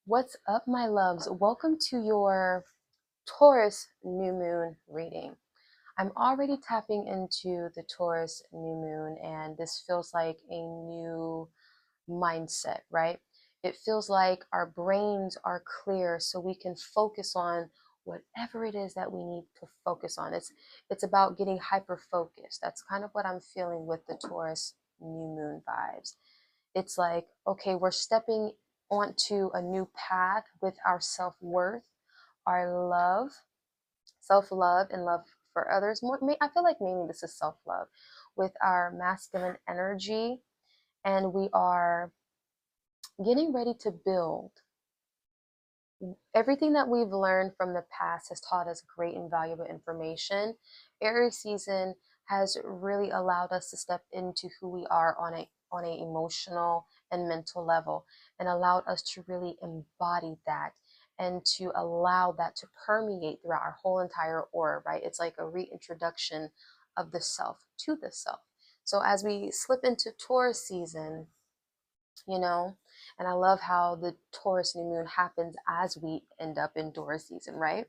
What's up, my loves? Welcome to your Taurus new moon reading. I'm already tapping into the Taurus new moon, and this feels like a new mindset, right? It feels like our brains are clear so we can focus on whatever it is that we need to focus on. It's about getting hyper focused. That's kind of what I'm feeling with the Taurus new moon vibes. It's like, okay, we're stepping onto a new path with our self-worth, our love, self-love and love for others. I feel like mainly this is self-love with our masculine energy, and we are getting ready to build. Everything that we've learned from the past has taught us great and valuable information. Aries season has really allowed us to step into who we are on a emotional and mental level, and allowed us to really embody that and to allow that to permeate throughout our whole entire aura, right? It's like a reintroduction of the self to the self. So as we slip into Taurus season, you know, and I love how the Taurus new moon happens as we end up in Taurus season, right?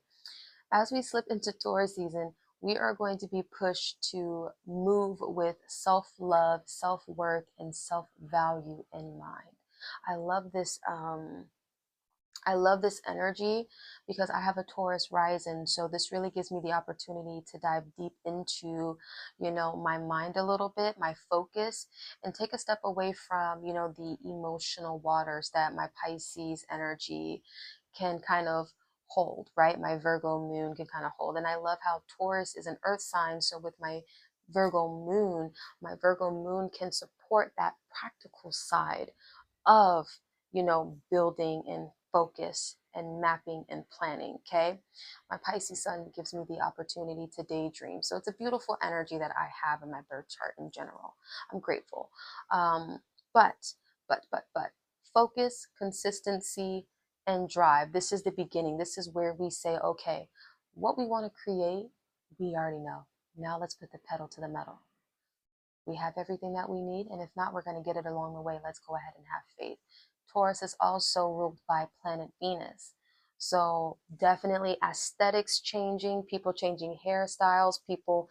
As we slip into Taurus season, we are going to be pushed to move with self-love, self-worth, and self-value in mind. I love this I love this energy because I have a Taurus rising. So this really gives me the opportunity to dive deep into, my mind a little bit, my focus, and take a step away from, the emotional waters that my Pisces energy can kind of hold, right? My Virgo moon can kind of hold. And I love how Taurus is an earth sign. So with my Virgo moon can support that practical side of, building and focus and mapping and planning. Okay. My Pisces sun gives me the opportunity to daydream. So it's a beautiful energy that I have in my birth chart in general. I'm grateful. Um, but, but, focus, consistency, and drive. This is the beginning. This is where we say, okay, what we want to create, we already know. Now let's put the pedal to the metal. We have everything that we need, and if not, we're going to get it along the way. Let's go ahead and have faith. Taurus is also ruled by planet Venus. So definitely aesthetics changing, people changing hairstyles, people,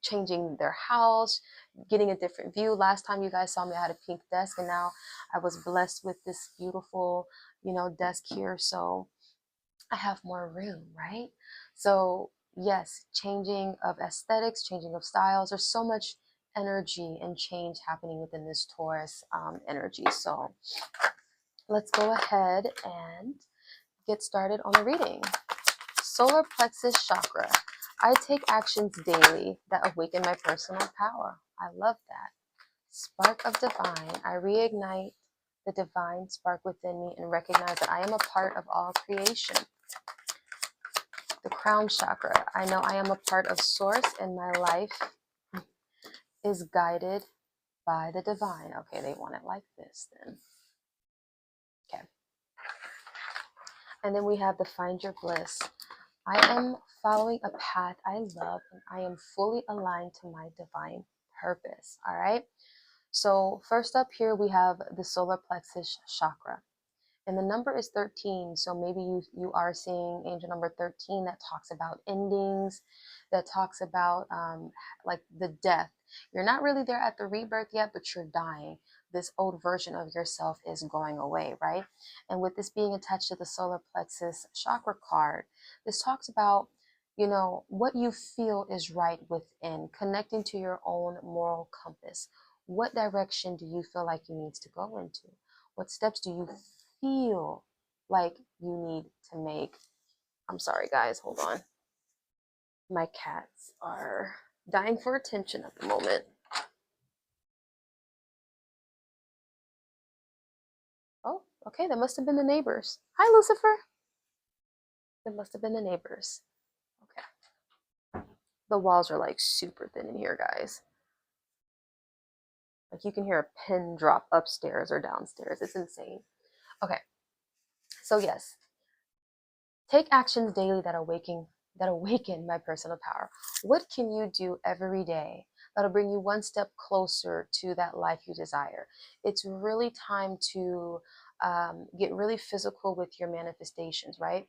changing their house, getting a different view. Last time you guys saw me, I had a pink desk, and now I was blessed with this beautiful, desk here. So I have more room, right? So yes, changing of aesthetics, changing of styles. There's so much energy and change happening within this Taurus energy. So let's go ahead and get started on the reading. Solar plexus chakra. I take actions daily that awaken my personal power. I love that. Spark of divine. I reignite the divine spark within me and recognize that I am a part of all creation. The crown chakra. I know I am a part of source and my life is guided by the divine. Okay, they want it like this then. Okay. And then we have the find your bliss. I am following a path I love and I am fully aligned to my divine purpose. All right. So first up here, we have the solar plexus chakra. And the number is 13. So maybe you are seeing angel number 13 that talks about endings, that talks about like the death. You're not really there at the rebirth yet, but you're dying. This old version of yourself is going away, right? And with this being attached to the solar plexus chakra card, this talks about, what you feel is right within, connecting to your own moral compass. What direction do you feel like you need to go into? What steps do you feel like you need to make? I'm sorry, guys, hold on. My cats are dying for attention at the moment. Oh, okay, that must have been the neighbors. Hi, Lucifer. That must have been the neighbors. Okay. The walls are like super thin in here, guys. Like you can hear a pin drop upstairs or downstairs. It's insane. Okay. So yes, take actions daily that awaken my personal power. What can you do every day that'll bring you one step closer to that life you desire? It's really time to Get really physical with your manifestations, right?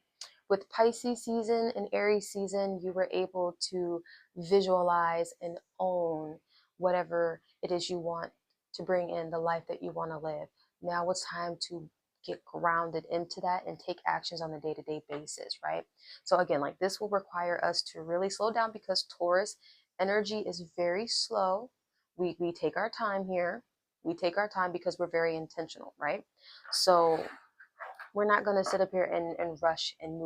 With Pisces season and Aries season, you were able to visualize and own whatever it is you want to bring in the life that you want to live. Now it's time to get grounded into that and take actions on a day-to-day basis, right? So again, like this will require us to really slow down because Taurus energy is very slow. We take our time here. We take our time because we're very intentional, right? So we're not going to sit up here and rush and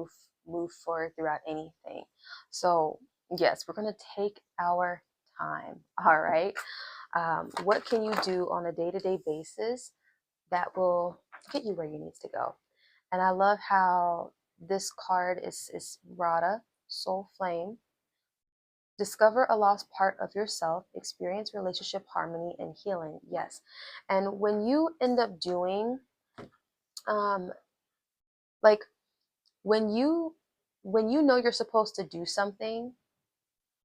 move forward throughout anything. So yes, we're going to take our time. All right. What can you do on a day-to-day basis that will get you where you need to go? And I love how this card is Rada, Soul Flame. Discover a lost part of yourself, experience relationship harmony and healing. Yes. And when you end up doing like when you know you're supposed to do something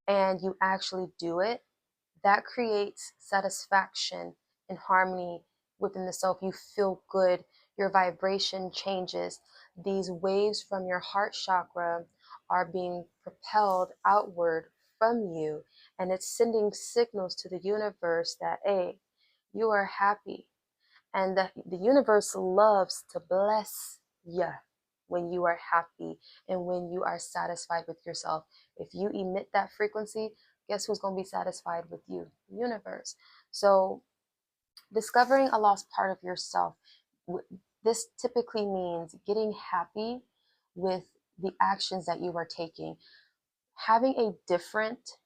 and you actually do it, that creates satisfaction and harmony within the self. You feel good, your vibration changes. These waves from your heart chakra are being propelled outward from you, and it's sending signals to the universe that, hey, you are happy. And the universe loves to bless you when you are happy and when you are satisfied with yourself. If you emit that frequency, guess who's going to be satisfied with you? The universe. So discovering a lost part of yourself, this typically means getting happy with the actions that you are taking, having a different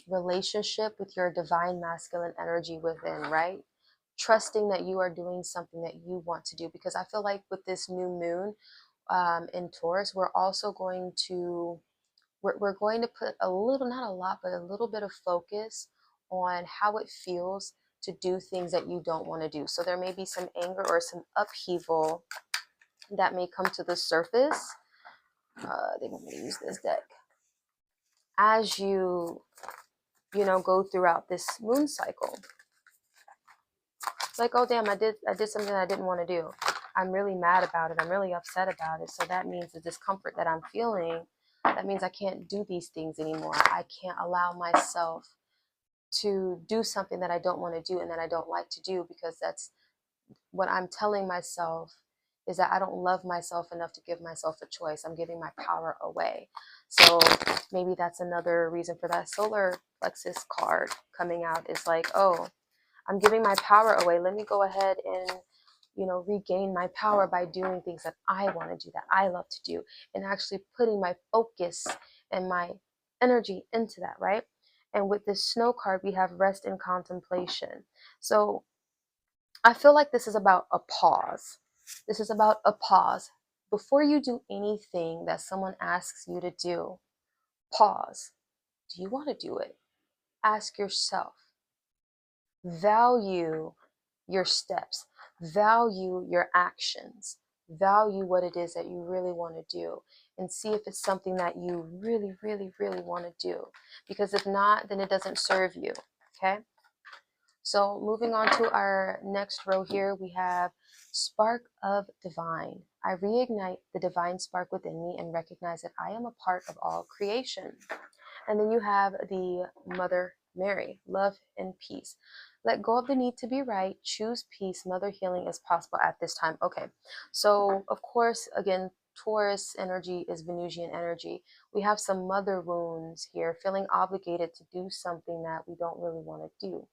relationship with your divine masculine energy within, right? Trusting that you are doing something that you want to do. Because I feel like with this new moon in Taurus, we're also going to we're going to put a little, not a lot, but a little bit of focus on how it feels to do things that you don't want to do. So there may be some anger or some upheaval that may come to the surface. They want me to use this deck as you go throughout this moon cycle. It's like, oh damn, I did something I didn't want to do. I'm really mad about it. I'm really upset about it. So that means the discomfort that I'm feeling, that means I can't do these things anymore. I can't allow myself to do something that I don't want to do and that I don't like to do, because that's what I'm telling myself, is that I don't love myself enough to give myself a choice. I'm giving my power away. So maybe that's another reason for that solar plexus card coming out, is like, oh, I'm giving my power away. Let me go ahead and, regain my power by doing things that I want to do, that I love to do, and actually putting my focus and my energy into that, right? And with this snow card, we have rest and contemplation. So I feel like this is about a pause. This is about a pause. Before you do anything that someone asks you to do, pause. Do you want to do it? Ask yourself. Value your steps. Value your actions. Value what it is that you really want to do, and see if it's something that you really, really, really want to do. Because if not, then it doesn't serve you. Okay? So moving on to our next row here, we have Spark of Divine. I reignite the divine spark within me and recognize that I am a part of all creation. And then you have the Mother Mary, love and peace. Let go of the need to be right. Choose peace. Mother healing is possible at this time. Okay, so of course, again, Taurus energy is Venusian energy. We have some mother wounds here, feeling obligated to do something that we don't really want to do.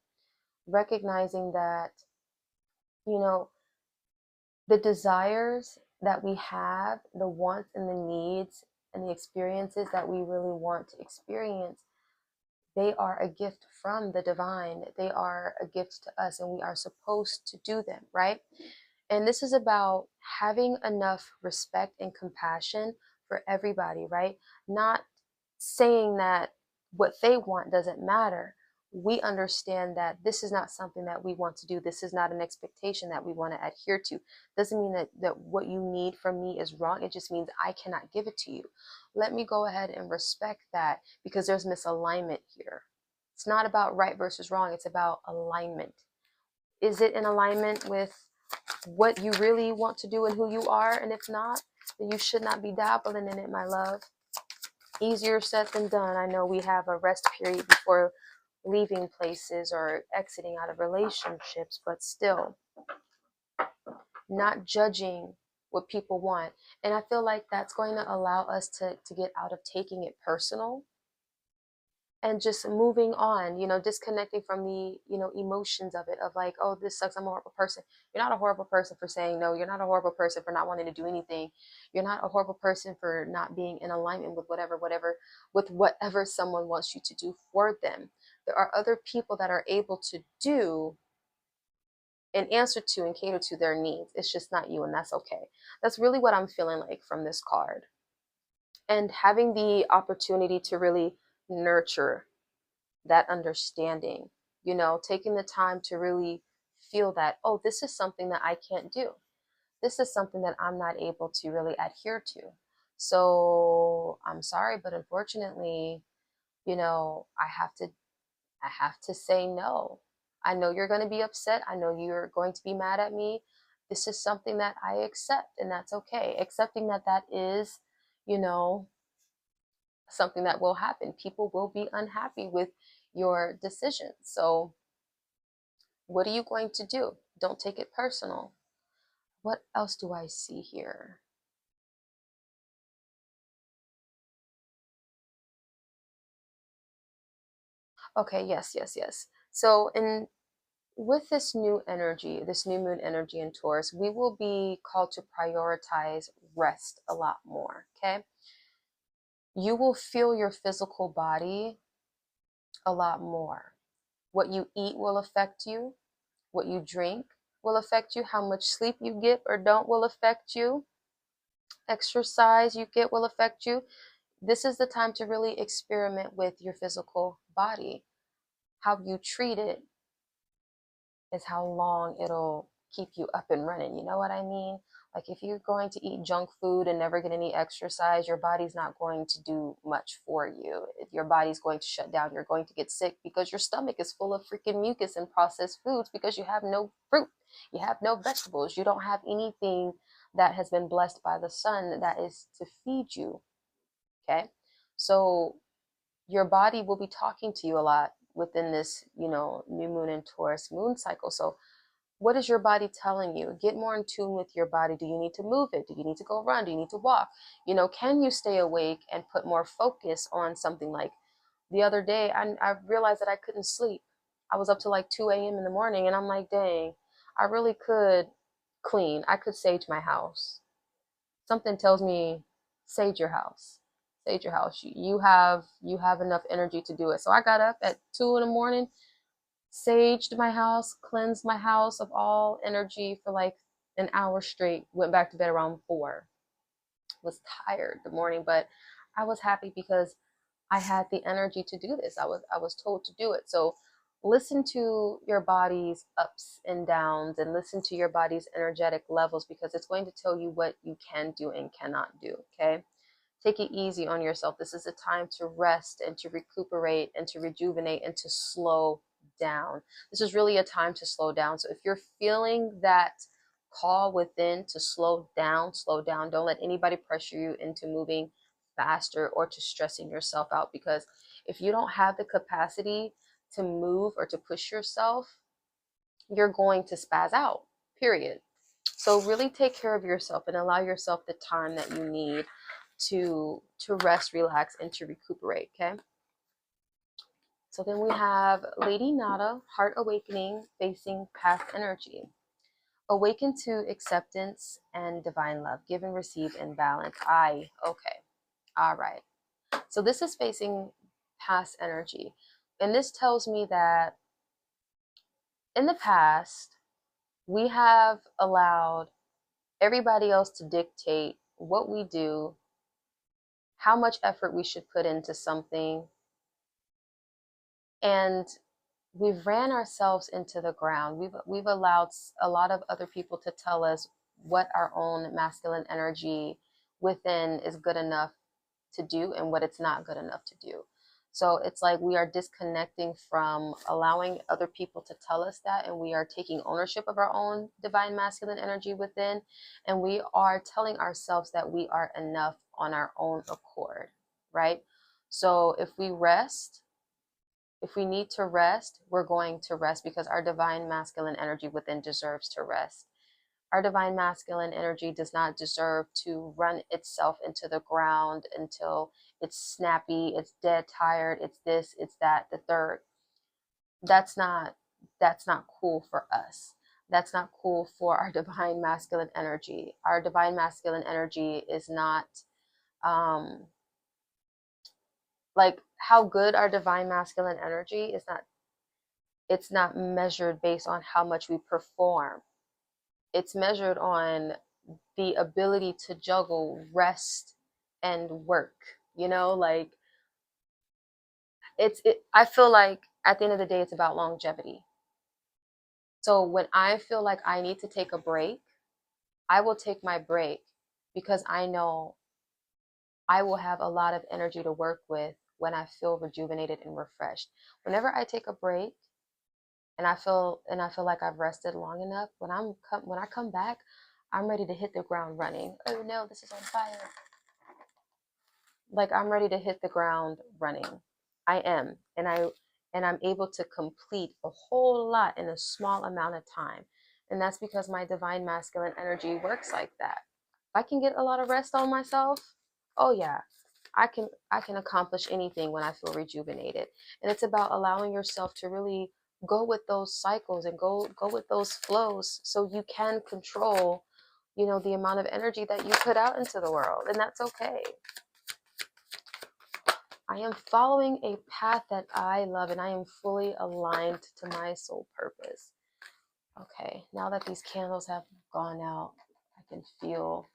Recognizing that, the desires that we have, the wants and the needs and the experiences that we really want to experience, they are a gift from the divine. They are a gift to us, and we are supposed to do them, right? And this is about having enough respect and compassion for everybody, right? Not saying that what they want doesn't matter. We understand that this is not something that we want to do. This is not an expectation that we want to adhere to. Doesn't mean that what you need from me is wrong. It just means I cannot give it to you. Let me go ahead and respect that, because there's misalignment here. It's not about right versus wrong. It's about alignment. Is it in alignment with what you really want to do and who you are. And if not, then you should not be dabbling in it, my love. Easier said than done. I know we have a rest period before leaving places or exiting out of relationships, but still, not judging what people want. And I feel like that's going to allow us to get out of taking it personal and just moving on, disconnecting from the, emotions of it, of like, oh, this sucks, I'm a horrible person. You're not a horrible person for saying no. You're not a horrible person for not wanting to do anything. You're not a horrible person for not being in alignment with whatever someone wants you to do for them. There are other people that are able to do and answer to and cater to their needs. It's just not you, and that's okay. That's really what I'm feeling like from this card. And having the opportunity to really nurture that understanding, taking the time to really feel that, oh, this is something that I can't do. This is something that I'm not able to really adhere to. So I'm sorry, but unfortunately, I have to say no. I know you're going to be upset. I know you're going to be mad at me. This is something that I accept, and that's okay. Accepting that is, you know, something that will happen. People will be unhappy with your decisions. So, what are you going to do? Don't take it personal. What else do I see here? Okay, yes, yes, yes. So, with this new energy, this new moon energy in Taurus, we will be called to prioritize rest a lot more. Okay. You will feel your physical body a lot more. What you eat will affect you. What you drink will affect you. How much sleep you get or don't will affect you. Exercise you get will affect you. This is the time to really experiment with your physical body. How you treat it is how long it'll keep you up and running. You know what I mean? Like if you're going to eat junk food and never get any exercise, your body's not going to do much for you. Your body's going to shut down. You're going to get sick because your stomach is full of freaking mucus and processed foods because you have no fruit. You have no vegetables. You don't have anything that has been blessed by the sun that is to feed you. Okay? So your body will be talking to you a lot within this, new moon and Taurus moon cycle. So what is your body telling you? Get more in tune with your body. Do you need to move it? Do you need to go run? Do you need to walk? Can you stay awake and put more focus on something? Like the other day, I realized that I couldn't sleep. I was up to like 2 a.m. in the morning, and I'm like, dang, I really could clean. I could sage my house. Something tells me, sage your house. Sage your house. You have enough energy to do it. So I got up at 2 in the morning, saged my house, cleansed my house of all energy for like an hour straight, went back to bed around 4. Was tired the morning, but I was happy because I had the energy to do this. I was told to do it. So listen to your body's ups and downs and listen to your body's energetic levels because it's going to tell you what you can do and cannot do. Okay. Take it easy on yourself. This is a time to rest and to recuperate and to rejuvenate and to slow down. This is really a time to slow down. So if you're feeling that call within to slow down, slow down. Don't let anybody pressure you into moving faster or to stressing yourself out because if you don't have the capacity to move or to push yourself, you're going to spaz out, period. So really take care of yourself and allow yourself the time that you need to rest, relax, and to recuperate. Okay. So then we have Lady Nada, Heart Awakening, facing past energy. Awaken to acceptance and divine love. Give and receive in balance. Okay. All right. So this is facing past energy. And this tells me that in the past, we have allowed everybody else to dictate what we do, how much effort we should put into something, and we've ran ourselves into the ground. We've allowed a lot of other people to tell us what our own masculine energy within is good enough to do and what it's not good enough to do. So it's like we are disconnecting from allowing other people to tell us that, and we are taking ownership of our own divine masculine energy within, and we are telling ourselves that we are enough on our own accord, right? So if we need to rest, we're going to rest because our divine masculine energy within deserves to rest. Our divine masculine energy does not deserve to run itself into the ground until it's snappy, it's dead tired, it's this, it's that, the third. That's not cool for us. That's not cool for our divine masculine energy. Our divine masculine energy is not like how good our divine masculine energy is not, it's not measured based on how much we perform. It's measured on the ability to juggle rest and work, like I feel like at the end of the day it's about longevity. So when I feel like I need to take a break, I will take my break because I know I will have a lot of energy to work with when I feel rejuvenated and refreshed. Whenever I take a break and I feel like I've rested long enough, when I come back, I'm ready to hit the ground running. Oh no, this is on fire. Like I'm ready to hit the ground running. I am. And I'm able to complete a whole lot in a small amount of time. And that's because my divine masculine energy works like that. If I can get a lot of rest on myself, oh yeah, I can accomplish anything when I feel rejuvenated. And it's about allowing yourself to really go with those cycles and go with those flows so you can control, the amount of energy that you put out into the world. And that's okay. I am following a path that I love and I am fully aligned to my soul purpose. Okay, now that these candles have gone out, I can feel,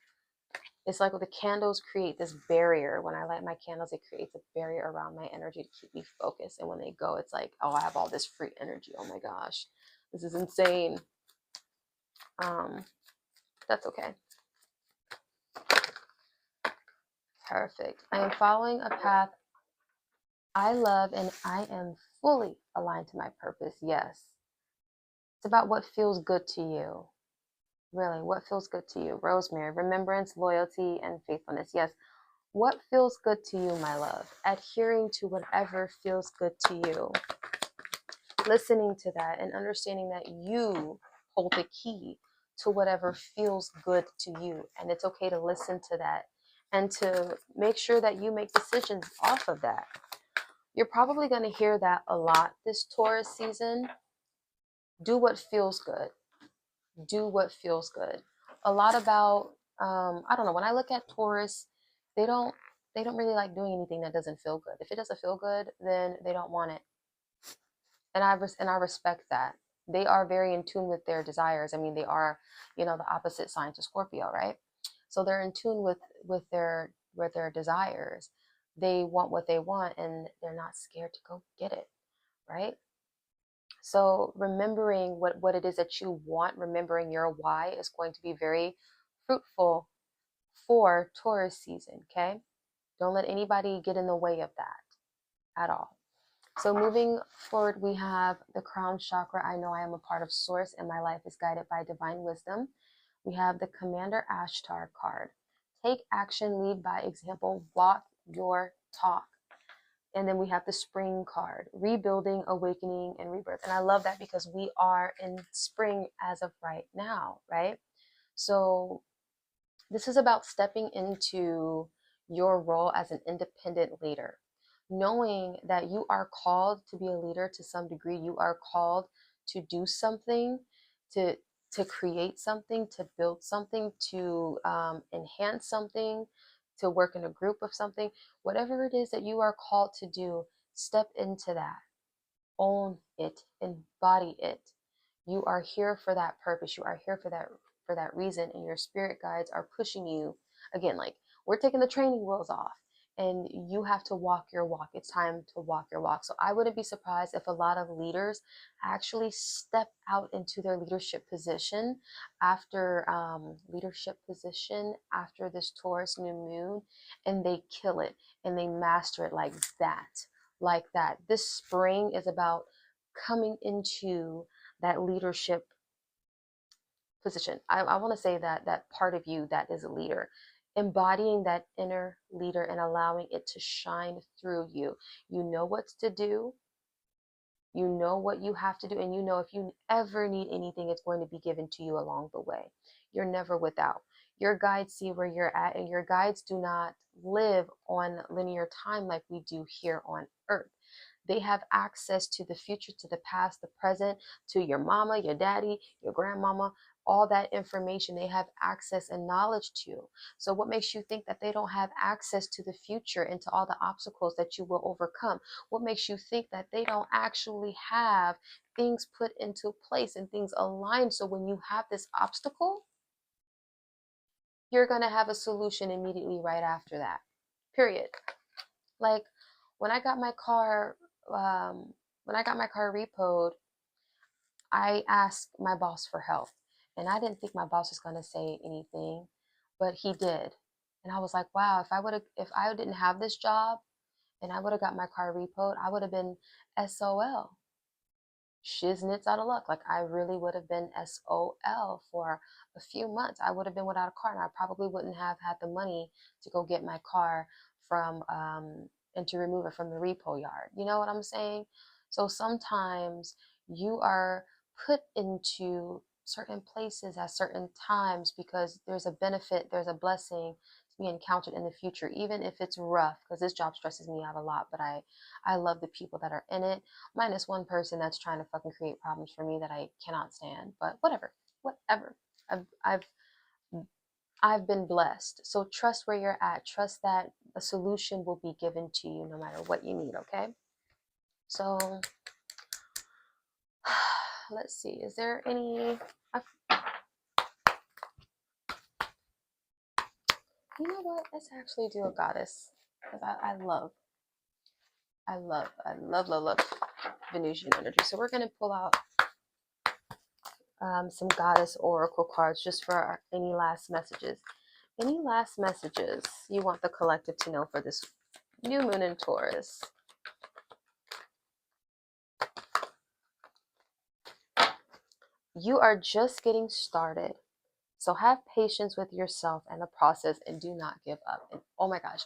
it's like the candles create this barrier. When I light my candles, it creates a barrier around my energy to keep me focused. And when they go, it's like, oh, I have all this free energy. Oh my gosh, this is insane. That's okay. Perfect. I am following a path I love and I am fully aligned to my purpose. Yes. It's about what feels good to you. Really, what feels good to you? Rosemary, remembrance, loyalty, and faithfulness. Yes. What feels good to you, my love? Adhering to whatever feels good to you. Listening to that and understanding that you hold the key to whatever feels good to you. And it's okay to listen to that and to make sure that you make decisions off of that. You're probably going to hear that a lot this Taurus season. Do what feels good. Do what feels good. A lot about I don't know, when I look at Taurus, they don't really like doing anything that doesn't feel good. If it doesn't feel good, then they don't want it. And I respect that. They are very in tune with their desires. I mean, they are, the opposite sign to Scorpio, right? So they're in tune with their desires. They want what they want and they're not scared to go get it, right? So remembering what it is that you want, remembering your why is going to be very fruitful for Taurus season, okay? Don't let anybody get in the way of that at all. So moving forward, we have the crown chakra. I know I am a part of source and my life is guided by divine wisdom. We have the Commander Ashtar card. Take action, lead by example, walk your talk. And then we have the spring card, rebuilding, awakening, and rebirth. And I love that because we are in spring as of right now, right? So this is about stepping into your role as an independent leader, knowing that you are called to be a leader to some degree. You are called to do something, to create something, to build something, to enhance something, to work in a group of something. Whatever it is that you are called to do, step into that. Own it, embody it. You are here for that purpose. You are here for that reason, and your spirit guides are pushing you. Again, like we're taking the training wheels off and you have to walk your walk. It's time to walk your walk. So I wouldn't be surprised if a lot of leaders actually step out into their leadership position after this Taurus new moon, and they kill it and they master it like that. like that. This spring is about coming into that leadership position. I want to say that that part of you that is a leader, embodying that inner leader and allowing it to shine through you. You know what to do, you know what you have to do, and you know if you ever need anything, it's going to be given to you along the way. You're never without. Your guides see where you're at, and your guides do not live on linear time like we do here on earth. They have access to the future, to the past, the present, to your mama, your daddy, your grandmama, all that information. They have access and knowledge to. So what makes you think that they don't have access to the future and to all the obstacles that you will overcome? What makes you think that they don't actually have things put into place and things aligned, so when you have this obstacle, you're going to have a solution immediately right after that? Period. Like when I got my car, when I got my car repoed, I asked my boss for help, and I didn't think my boss was going to say anything, but he did. And I was like, wow, if I didn't have this job and I would have got my car repoed, I would have been SOL. Shiznits out of luck. Like I really would have been SOL for a few months. I would have been without a car, and I probably wouldn't have had the money to go get my car from and to remove it from the repo yard. You know what I'm saying? So sometimes you are put into certain places at certain times because there's a benefit, there's a blessing to be encountered in the future, even if it's rough, because this job stresses me out a lot, but I love the people that are in it, minus one person that's trying to fucking create problems for me that I cannot stand. But whatever. I've I've I've been blessed. So trust where you're at. Trust that a solution will be given to you no matter what you need, okay? So let's see. Is there any you know what? Let's actually do a goddess. Because I love Venusian energy. So we're gonna pull out some goddess oracle cards just for any last messages. Any last messages you want the collective to know for this new moon in Taurus? You are just getting started. So have patience with yourself and the process and do not give up. And oh my gosh,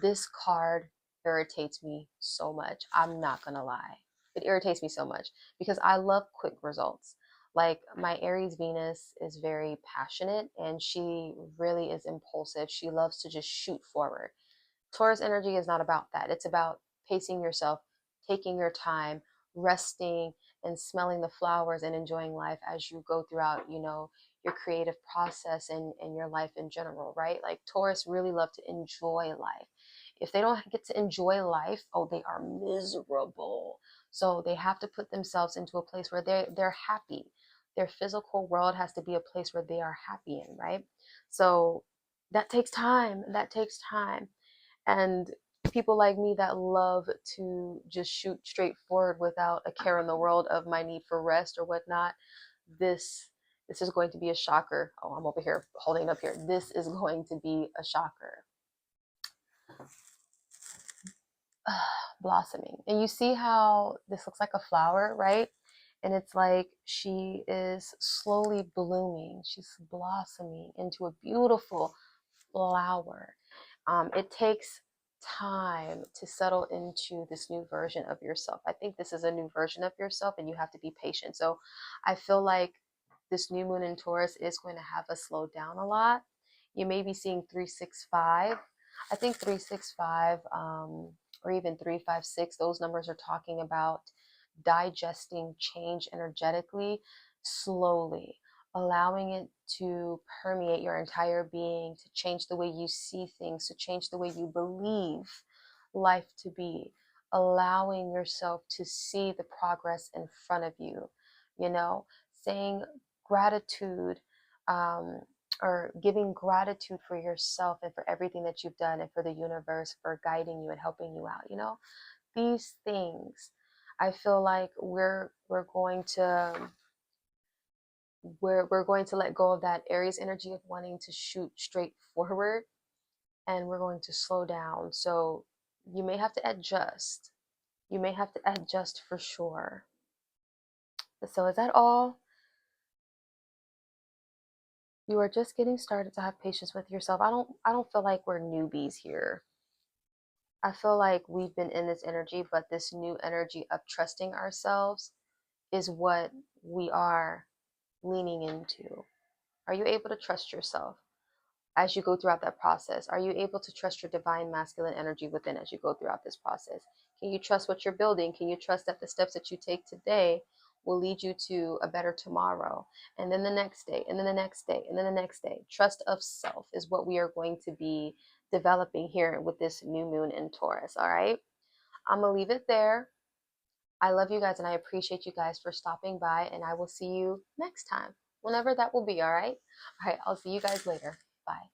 this card irritates me so much. I'm not gonna lie. It irritates me so much because I love quick results. Like my Aries Venus is very passionate and she really is impulsive. She loves to just shoot forward. Taurus energy is not about that. It's about pacing yourself, taking your time, resting, and smelling the flowers and enjoying life as you go throughout, you know, your creative process and your life in general, right? Like Taurus really love to enjoy life. If they don't get to enjoy life, oh, they are miserable. So they have to put themselves into a place where they're happy. Their physical world has to be a place where they are happy in, right? So that takes time. That takes time. And people like me that love to just shoot straight forward without a care in the world of my need for rest or whatnot, this is going to be a shocker. Oh, I'm over here holding it up here. This is going to be a shocker. Blossoming. And you see how this looks like a flower, right? And it's like she is slowly blooming. She's blossoming into a beautiful flower. It takes time to settle into this new version of yourself. I think this is a new version of yourself and you have to be patient. So I feel like this new moon in Taurus is going to have us slow down a lot. You may be seeing 365. I think 365 or even 356, those numbers are talking about digesting change energetically, slowly, allowing it to permeate your entire being, to change the way you see things, to change the way you believe life to be, allowing yourself to see the progress in front of you, you know, saying gratitude, um, or giving gratitude for yourself and for everything that you've done and for the universe for guiding you and helping you out, you know, these things. I feel like we're going to we're going to let go of that Aries energy of wanting to shoot straight forward, and we're going to slow down. So you may have to adjust. You may have to adjust for sure. So is that all? You are just getting started to have patience with yourself. I don't feel like we're newbies here. I feel like we've been in this energy, but this new energy of trusting ourselves is what we are leaning into. Are you able to trust yourself as you go throughout that process? Are you able to trust your divine masculine energy within as you go throughout this process? Can you trust what you're building? Can you trust that the steps that you take today will lead you to a better tomorrow? And then the next day, and then the next day, and then the next day. Trust of self is what we are going to be developing here with this new moon in Taurus. All right. I'm going to leave it there. I love you guys and I appreciate you guys for stopping by, and I will see you next time, whenever that will be. All right. All right. I'll see you guys later. Bye.